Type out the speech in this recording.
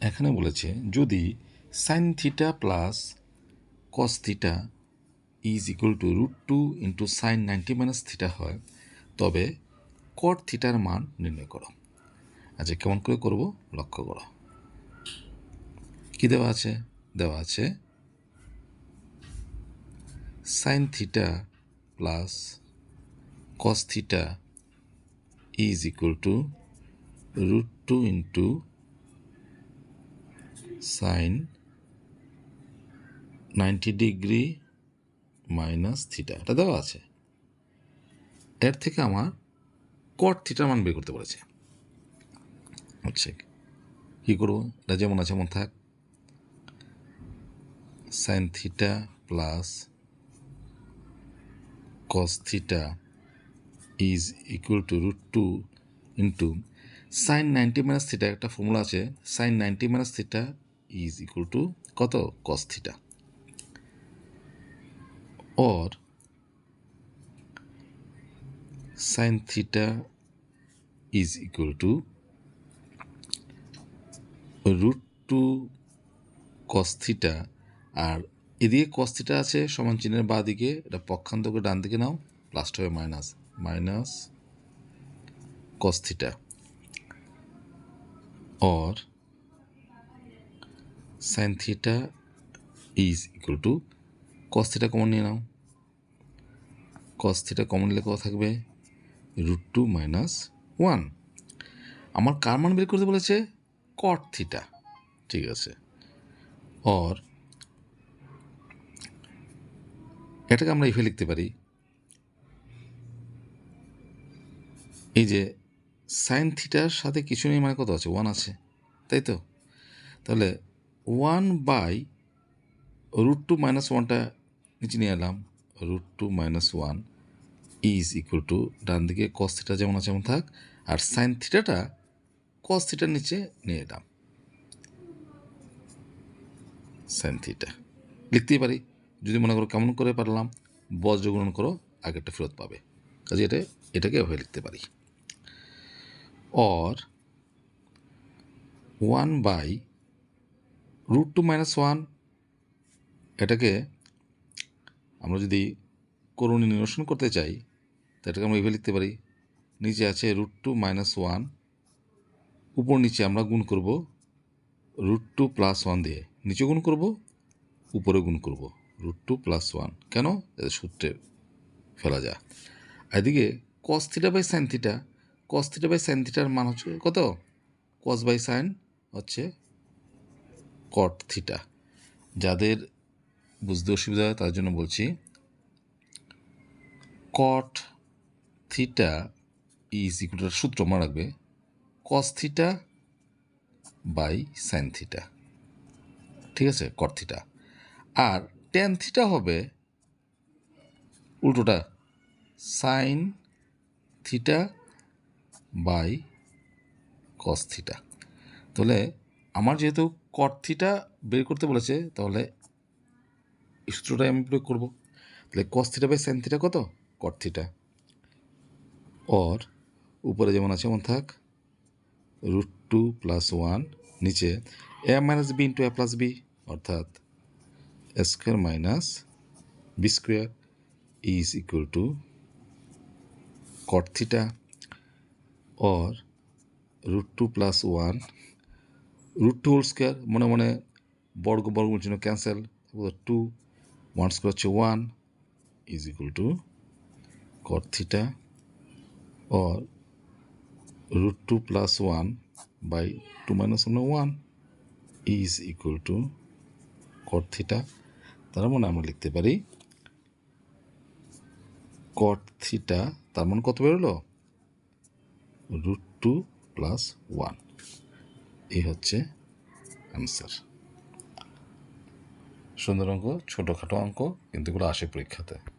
এখানে বলেছে যদি sign theta plus cos theta is equal to √2 into sine 90 minus theta হয় তবে কট থিটার মান নির্ণয় করো। আচ্ছা, কেমন করে করব লক্ষ্য করো। কি দেওয়া আছে? দেওয়া আছে sign theta plus cos theta is equal to √2 into sine 90 degree minus theta, এটা দেওয়া আছে। এর থেকে আমার কট থিটার মান বের করতে বলেছে। হচ্ছে কী করবো? এটা যেমন আছে এমন থাক। Sine theta plus cos theta is equal to √2 into sine 90 minus theta, একটা ফর্মুলা আছে, sine 90 minus theta is equal to কত? Cos theta. और sine theta is equal to √2 cos theta, আর এদিকে কস থিটা আছে সমান চিহ্নের বাঁ দিকে, এটা পক্ষান্তরকে ডান দিকে নাও, প্লাসটা হবে মাইনাস মাইনাস কস থিটা। और sine theta is equal to cos theta common নিয়ে নাও, কস থিটা কমন নিলে কত থাকবে? √2 মাইনাস 1। আমার কার মান বের করতে বলেছে? কট থিটা। ঠিক আছে। और এটাকে আমরা এইভাবে লিখতে পারি, এই যে সাইন থিটার সাথে কিছু নেই মানে কত আছে? 1 আছে, তাই তো? তাহলে 1/√2 মাইনাস 1টা নিচে নিয়ে এলাম, √2 মাইনাস 1 ইজ ইকুয়াল টু, ডান দিকে কস থিটা যেমন আছে এমন থাক, আর সাইন থিটাটা কস থিটার নিচে নিয়ে এলাম, সাইন থিটা লিখতেই পারি। যদি মনে করো কেমন করে পারলাম, বজ্র গুণন করো, আগেরটা ফেরত পাবে। কাজে এটাকে এভাবে লিখতে পারি। और 1/√2 মাইনাস 1, এটাকে আমরা যদি করণী নিরসন করতে চাই তো এটাকে আমরা এইভাবে লিখতে পারি, নিচে আছে √2 মাইনাস 1, উপর নিচে আমরা গুণ করব √2 প্লাস 1 দিয়ে, নিচে গুণ করব উপরে গুণ করব √2 প্লাস 1। কেন? এদের সূত্রে ফেলা যায়। এদিকে cos theta by sine theta, cos theta by sine থিটার মান হচ্ছে কত? কস বাই সাইন হচ্ছে কট থিটা। যাদের বুঝতে অসুবিধা হয় তার জন্য বলছি, cot theta is equal to, সূত্র মনে রাখবে, cos theta by sine theta. ঠিক আছে, কট থিটা। আর ট্যান থিটা হবে উল্টোটা, sine theta by cos theta. তাহলে আমার যেহেতু কট থিটা বের করতে বলেছে, তাহলে এই সূত্রটাই আমি প্রয়োগ করবো। তাহলে cos theta by sine theta কত? Cot theta. और উপরে যেমন আছে এমন থাক, √2 প্লাস 1, নিচে a minus B into a plus B, অর্থাৎ a square minus B square is equal to cot theta. और √2 প্লাস 1, √2 হোল স্কোয়ার, মনে মনে বর্গমূল চিহ্ন ক্যান্সেল, 2, 1 স্কোয়ার হচ্ছে 1 is equal to cot theta. और √2 plus 1 by 2 minus 1 is equal to cot theta. তার মানে আমরা লিখতে পারি কট থিটা, তার মানে কত বেরোলো? √2 প্লাস 1। এই হচ্ছে অ্যান্সার। সুন্দর অঙ্ক, ছোটোখাটো অঙ্ক, কিন্তু এগুলো আসে পরীক্ষাতে।